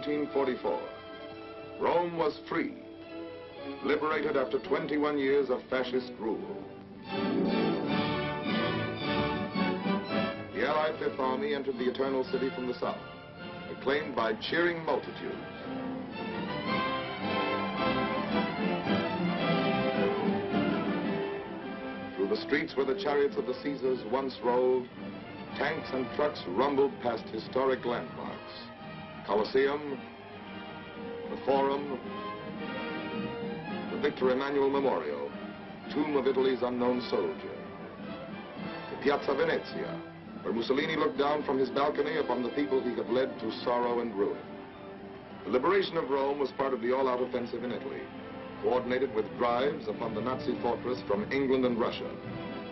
1944. Rome was free, liberated after 21 years of fascist rule. The Allied Fifth Army entered the Eternal City from the south, acclaimed by cheering multitudes. Through the streets where the chariots of the Caesars once rolled, tanks and trucks rumbled past historic landmarks. Colosseum, the Forum, the Victor Emmanuel Memorial, tomb of Italy's unknown soldier, the Piazza Venezia, where Mussolini looked down from his balcony upon the people he had led to sorrow and ruin. The liberation of Rome was part of the all-out offensive in Italy, coordinated with drives upon the Nazi fortress from England and Russia.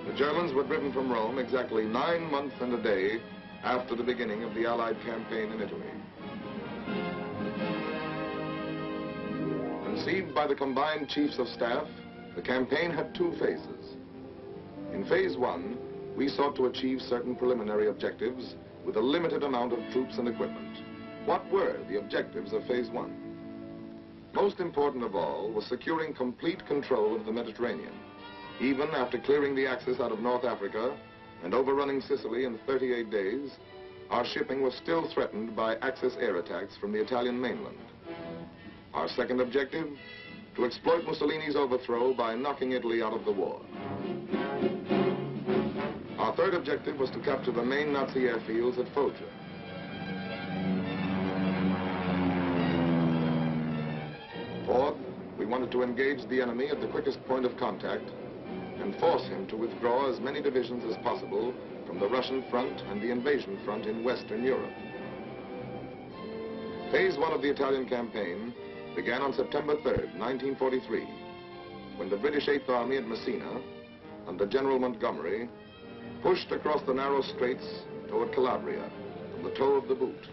The Germans were driven from Rome exactly 9 months and a day after the beginning of the Allied campaign in Italy. Conceived by the combined chiefs of staff, the campaign had 2 phases. In phase 1, we sought to achieve certain preliminary objectives with a limited amount of troops and equipment. What were the objectives of phase 1? Most important of all was securing complete control of the Mediterranean. Even after clearing the Axis out of North Africa and overrunning Sicily in 38 days, our shipping was still threatened by Axis air attacks from the Italian mainland. Our second objective, to exploit Mussolini's overthrow by knocking Italy out of the war. Our third objective was to capture the main Nazi airfields at Foggia. Fourth, we wanted to engage the enemy at the quickest point of contact and force him to withdraw as many divisions as possible from the Russian front and the invasion front in Western Europe. Phase 1 of the Italian campaign began on September 3rd, 1943, when the British Eighth Army at Messina, under General Montgomery, pushed across the narrow straits toward Calabria from the toe of the boot.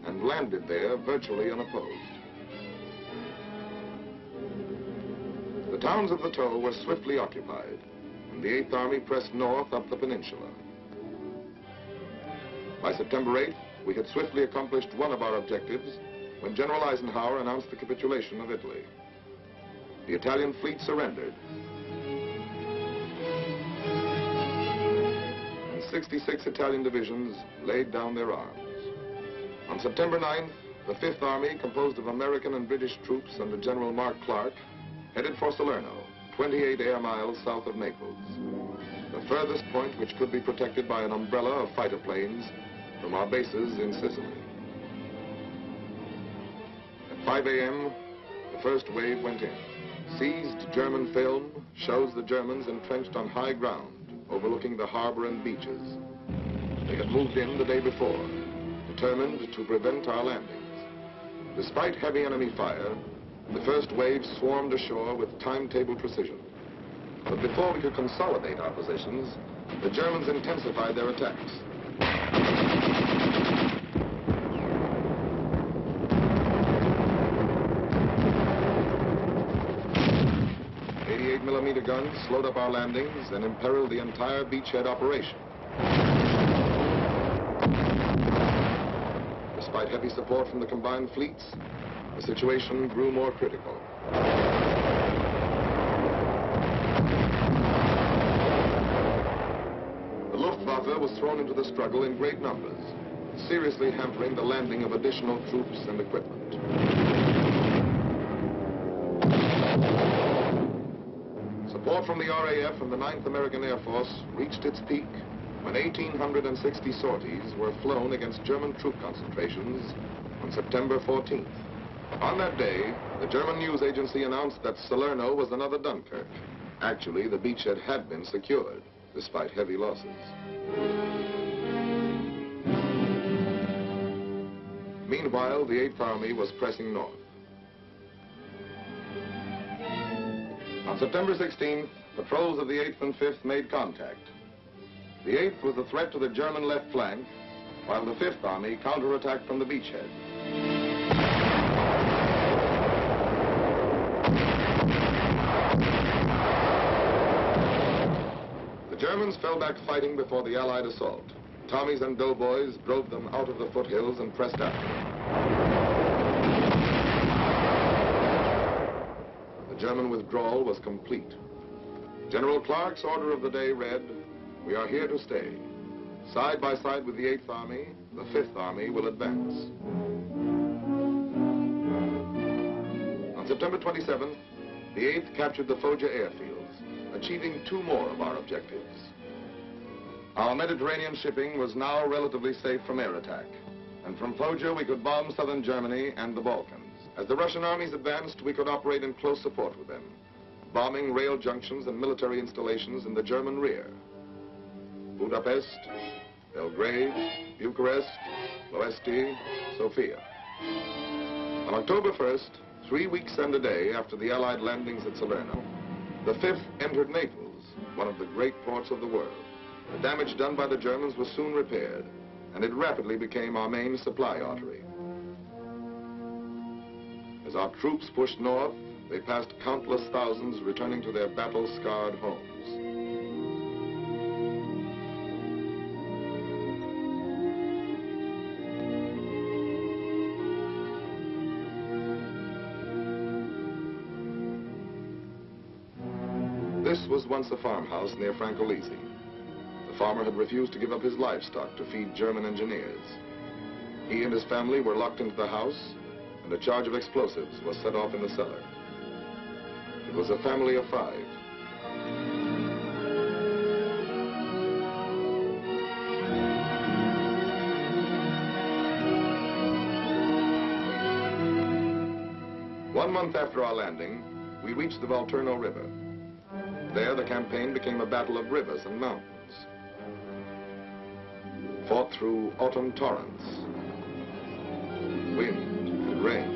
And landed there virtually unopposed. The towns of the toe were swiftly occupied, and the Eighth Army pressed north up the peninsula. By September 8th, we had swiftly accomplished one of our objectives when General Eisenhower announced the capitulation of Italy. The Italian fleet surrendered, and 66 Italian divisions laid down their arms. On September 9th, the Fifth Army, composed of American and British troops under General Mark Clark, headed for Salerno, 28 air miles south of Naples, the furthest point which could be protected by an umbrella of fighter planes from our bases in Sicily. At 5 a.m., the first wave went in. Seized German film shows the Germans entrenched on high ground, overlooking the harbor and beaches. They had moved in the day before, determined to prevent our landings. Despite heavy enemy fire, the first wave swarmed ashore with timetable precision. But before we could consolidate our positions, the Germans intensified their attacks. 88mm guns slowed up our landings and imperiled the entire beachhead operation. Despite heavy support from the combined fleets, the situation grew more critical. The Luftwaffe was thrown into the struggle in great numbers, seriously hampering the landing of additional troops and equipment. Support from the RAF and the 9th American Air Force reached its peak when 1,860 sorties were flown against German troop concentrations on September 14th. On that day, the German news agency announced that Salerno was another Dunkirk. Actually, the beachhead had been secured, despite heavy losses. Meanwhile, the Eighth Army was pressing north. On September 16th, patrols of the 8th and 5th made contact. The 8th was a threat to the German left flank, while the 5th Army counterattacked from the beachhead. The Germans fell back fighting before the Allied assault. Tommies and doughboys drove them out of the foothills and pressed after them. The German withdrawal was complete. General Clark's order of the day read, "We are here to stay. Side by side with the 8th Army, the 5th Army will advance." On September 27th, the 8th captured the Foggia airfields, achieving 2 more of our objectives. Our Mediterranean shipping was now relatively safe from air attack, and from Foggia we could bomb southern Germany and the Balkans. As the Russian armies advanced, we could operate in close support with them, bombing rail junctions and military installations in the German rear. Budapest, Belgrade, Bucharest, Ploesti, Sofia. On October 1st, 3 weeks and a day after the Allied landings at Salerno, the 5th entered Naples, one of the great ports of the world. The damage done by the Germans was soon repaired, and it rapidly became our main supply artery. As our troops pushed north, they passed countless thousands returning to their battle-scarred homes. This was once a farmhouse near Francolizi. The farmer had refused to give up his livestock to feed German engineers. He and his family were locked into the house, and a charge of explosives was set off in the cellar. It was a family of 5. One month after our landing, we reached the Volturno River. There, the campaign became a battle of rivers and mountains, fought through autumn torrents, wind and rain.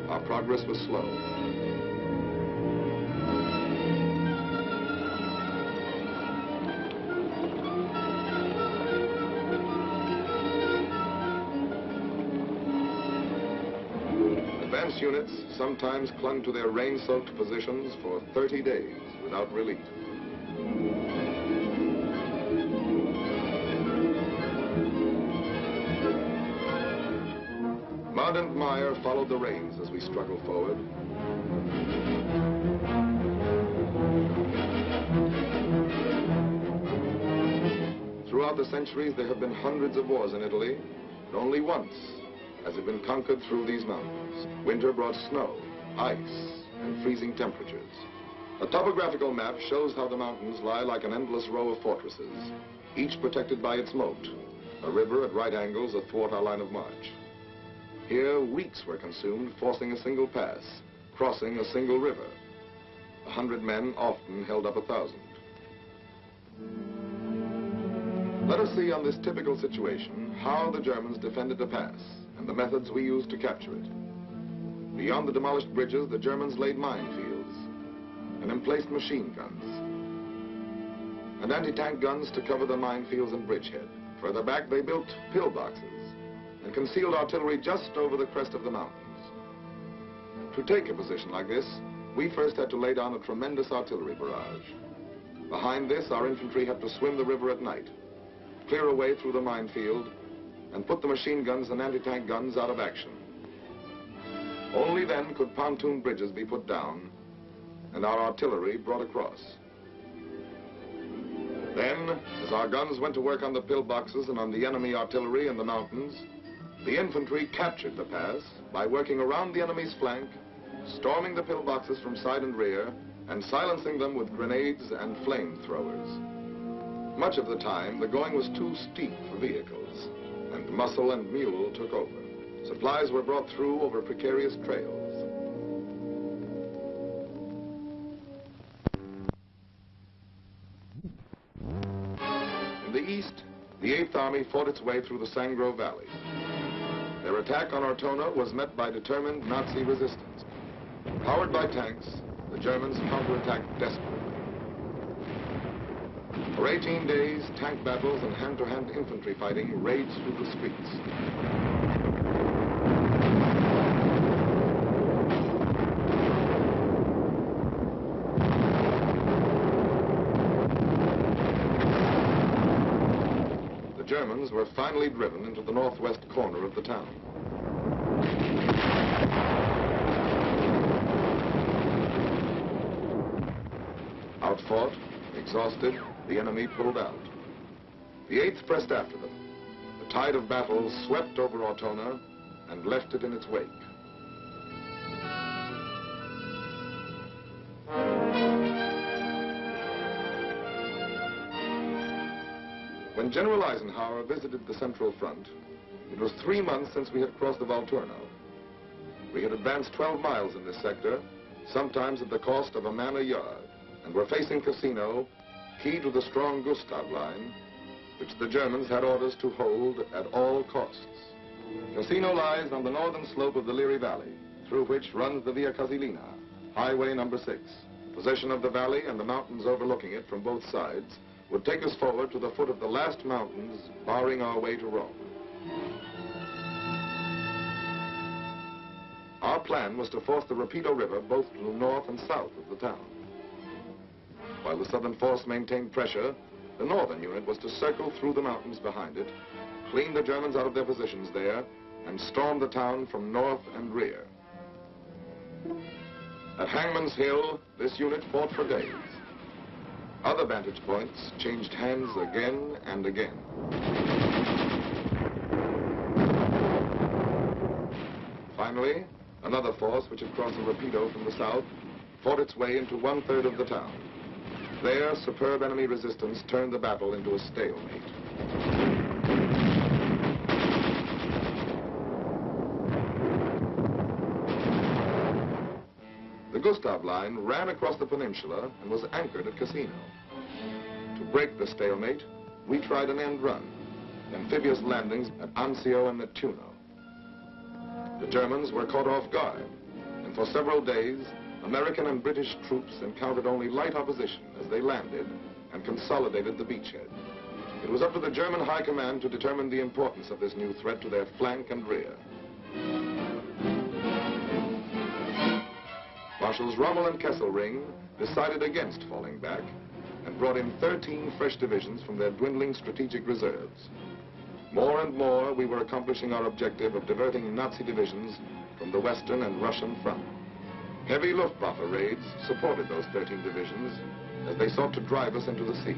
Our progress was slow. Advance units sometimes clung to their rain-soaked positions for 30 days without relief. Mud and mire followed the rains as we struggled forward. Throughout the centuries, there have been hundreds of wars in Italy, but only once has it been conquered through these mountains. Winter brought snow, ice, and freezing temperatures. A topographical map shows how the mountains lie like an endless row of fortresses, each protected by its moat, a river at right angles athwart our line of march. Here, weeks were consumed forcing a single pass, crossing a single river. 100 men often held up 1,000. Let us see on this typical situation how the Germans defended a pass and the methods we used to capture it. Beyond the demolished bridges, the Germans laid minefields and emplaced machine guns and anti-tank guns to cover the minefields and bridgehead. Further back, they built pillboxes and concealed artillery just over the crest of the mountains. To take a position like this, we first had to lay down a tremendous artillery barrage. Behind this, our infantry had to swim the river at night, clear a way through the minefield, and put the machine guns and anti-tank guns out of action. Only then could pontoon bridges be put down and our artillery brought across. Then, as our guns went to work on the pillboxes and on the enemy artillery in the mountains, the infantry captured the pass by working around the enemy's flank, storming the pillboxes from side and rear, and silencing them with grenades and flamethrowers. Much of the time, the going was too steep for vehicles, and muscle and mule took over. Supplies were brought through over precarious trails. In the east, the 8th Army fought its way through the Sangro Valley. Their attack on Ortona was met by determined Nazi resistance. Powered by tanks, the Germans counterattacked desperately. For 18 days, tank battles and hand-to-hand infantry fighting raged through the streets. Germans were finally driven into the northwest corner of the town. Outfought, exhausted, the enemy pulled out. The 8th pressed after them. The tide of battle swept over Ortona and left it in its wake. When General Eisenhower visited the Central Front, it was 3 months since we had crossed the Volturno. We had advanced 12 miles in this sector, sometimes at the cost of a man a yard, and were facing Cassino, key to the strong Gustav Line, which the Germans had orders to hold at all costs. Cassino lies on the northern slope of the Liri Valley, through which runs the Via Casilina, Highway number 6. Possession of the valley and the mountains overlooking it from both sides would take us forward to the foot of the last mountains, barring our way to Rome. Our plan was to force the Rapido River both to the north and south of the town. While the southern force maintained pressure, the northern unit was to circle through the mountains behind it, clean the Germans out of their positions there, and storm the town from north and rear. At Hangman's Hill, this unit fought for days. Other vantage points changed hands again and again. Finally, another force which had crossed the Rapido from the south fought its way into 1/3 of the town. There, superb enemy resistance turned the battle into a stalemate. The Gustav Line ran across the peninsula and was anchored at Cassino. To break the stalemate, we tried an end run, amphibious landings at Anzio and Neptuno. The Germans were caught off guard, and for several days, American and British troops encountered only light opposition as they landed and consolidated the beachhead. It was up to the German High Command to determine the importance of this new threat to their flank and rear. Marshals Rommel and Kesselring decided against falling back and brought in 13 fresh divisions from their dwindling strategic reserves. More and more, we were accomplishing our objective of diverting Nazi divisions from the Western and Russian front. Heavy Luftwaffe raids supported those 13 divisions as they sought to drive us into the sea.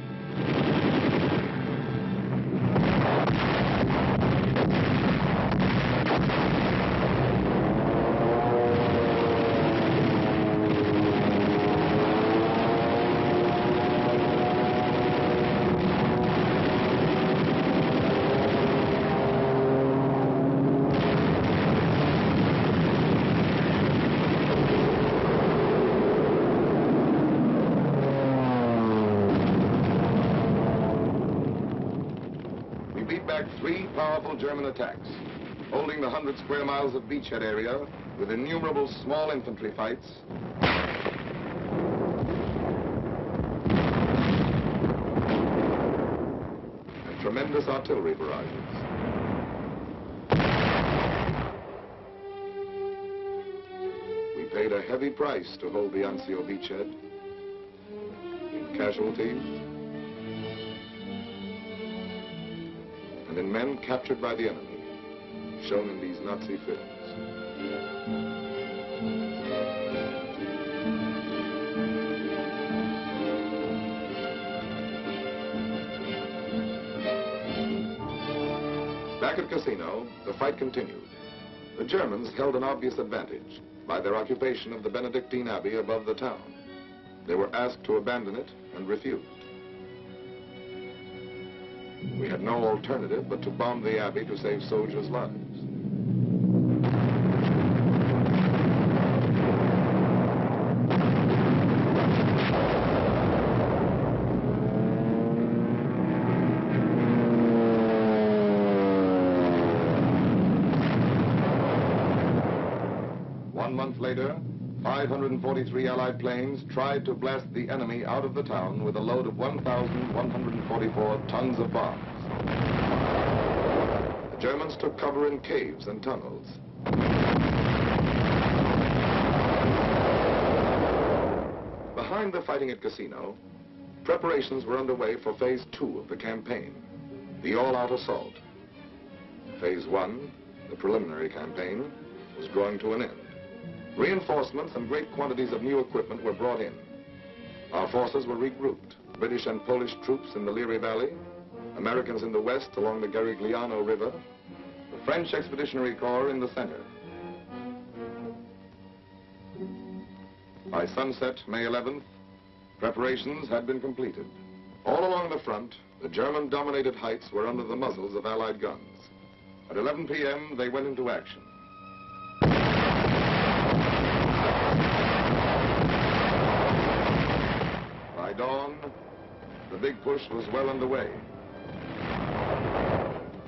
Three powerful German attacks, holding the 100 square miles of beachhead area with innumerable small infantry fights, and tremendous artillery barrages. We paid a heavy price to hold the Anzio beachhead in casualties and in men captured by the enemy, shown in these Nazi films. Back at Cassino, the fight continued. The Germans held an obvious advantage by their occupation of the Benedictine Abbey above the town. They were asked to abandon it and refused. We had no alternative but to bomb the abbey to save soldiers' lives. One month later, 543 Allied planes tried to blast the enemy out of the town with a load of 1,144 tons of bombs. The Germans took cover in caves and tunnels. Behind the fighting at Cassino, preparations were underway for phase 2 of the campaign. the all-out assault. Phase 1, the preliminary campaign, was drawing to an end. Reinforcements and great quantities of new equipment were brought in. Our forces were regrouped. British and Polish troops in the Liri Valley, Americans in the west along the Garigliano River, the French Expeditionary Corps in the center. By sunset, May 11th, preparations had been completed. All along the front, the German-dominated heights were under the muzzles of Allied guns. At 11 p.m., they went into action. By dawn, the big push was well underway.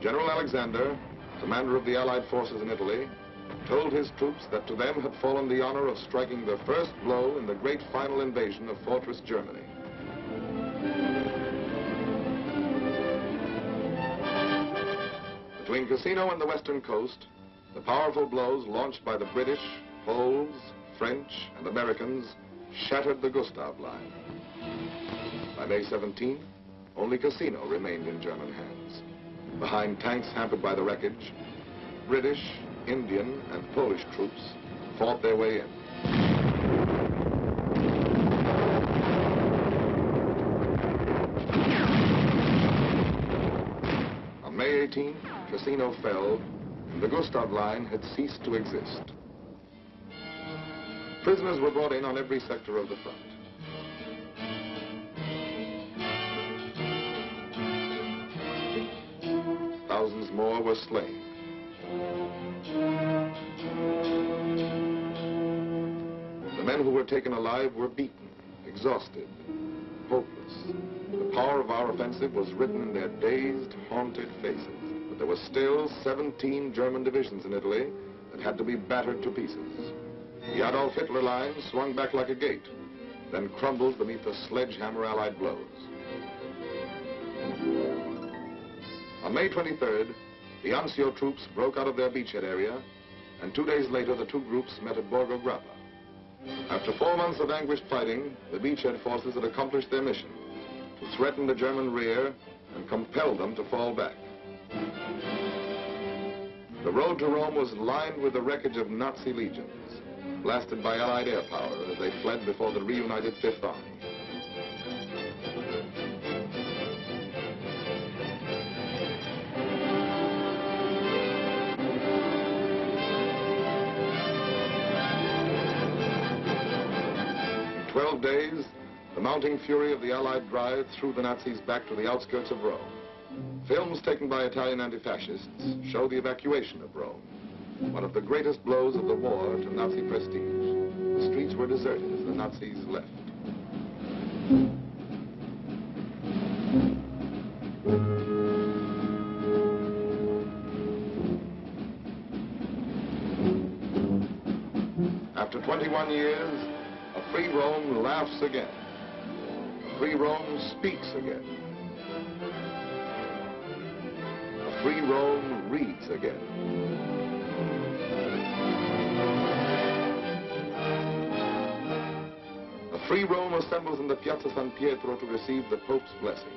General Alexander, commander of the Allied forces in Italy, told his troops that to them had fallen the honor of striking the first blow in the great final invasion of Fortress Germany. Between Cassino and the western coast, the powerful blows launched by the British, Poles, French, and Americans shattered the Gustav Line. By May 17th, only Cassino remained in German hands. Behind tanks hampered by the wreckage, British, Indian, and Polish troops fought their way in. On May 18th, Cassino fell, and the Gustav Line had ceased to exist. Prisoners were brought in on every sector of the front. Thousands more were slain. The men who were taken alive were beaten, exhausted, hopeless. The power of our offensive was written in their dazed, haunted faces. But there were still 17 German divisions in Italy that had to be battered to pieces. The Adolf Hitler line swung back like a gate, then crumbled beneath the sledgehammer Allied blows. On May 23rd, the Anzio troops broke out of their beachhead area, and 2 days later the two groups met at Borgo Grappa. After 4 months of anguished fighting, the beachhead forces had accomplished their mission, to threaten the German rear and compel them to fall back. The road to Rome was lined with the wreckage of Nazi legions, blasted by Allied air power as they fled before the reunited Fifth Army. In 12 days, the mounting fury of the Allied drive threw the Nazis back to the outskirts of Rome. Films taken by Italian anti-fascists show the evacuation of Rome, one of the greatest blows of the war to Nazi prestige. The streets were deserted as the Nazis left. After 21 years, a free Rome laughs again. A free Rome speaks again. A free Rome reads again. A free Rome assembles in the Piazza San Pietro to receive the Pope's blessing.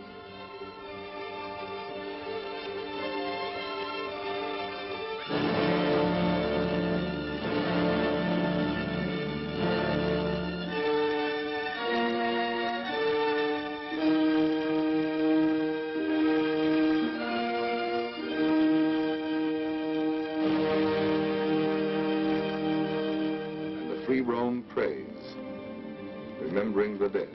Free Rome prays, remembering the dead.